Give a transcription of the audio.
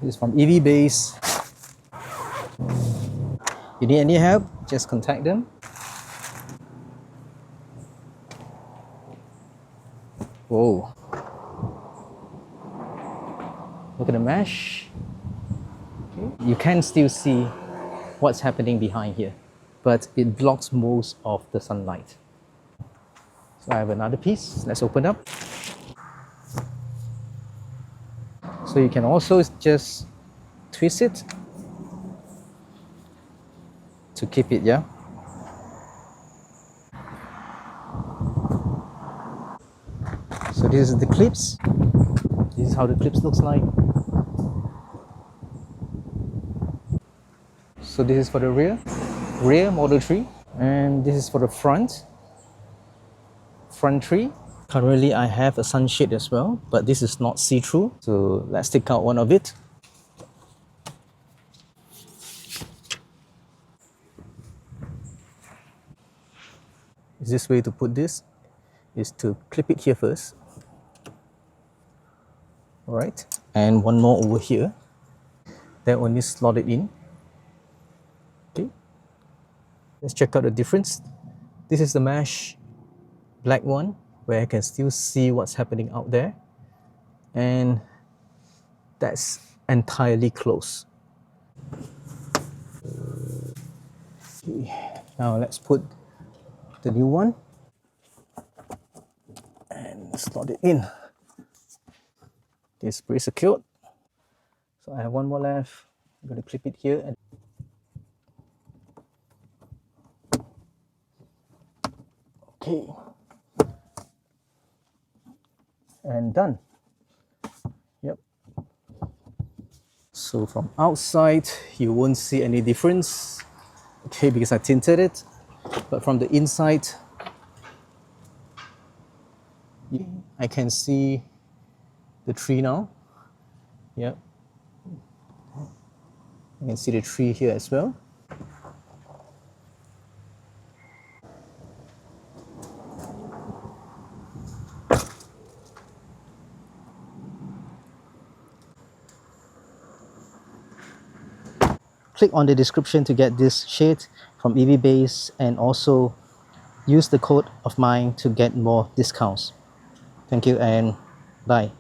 This is from EVBASE. You need any help, just contact them. Whoa. Look at the mesh. Okay. You can still see what's happening behind here, but it blocks most of the sunlight. So I have another piece. Let's open up. So you can also just twist it to keep it, yeah? So this is the clips. This is how the clips looks like. So this is for the rear Model 3, and this is for the front 3. Currently I have a sunshade as well, but this is not see-through. So let's take out one of it. Easiest way to put this is to clip it here first. Alright, and one more over here. That one is slotted in. Okay, let's check out the difference. This is the mesh black one, where I can still see what's happening out there, and that's entirely closed. Okay. Now let's put the new one and slot it in. It's pretty secured. So I have one more left. I'm going to clip it here. Okay. And done. Yep. So from outside, you won't see any difference, okay, because I tinted it. But from the inside, I can see the tree now. Yep. You can see the tree here as well. Click on the description to get this shade from EVBASE, and also use the code of mine to get more discounts. Thank you and bye.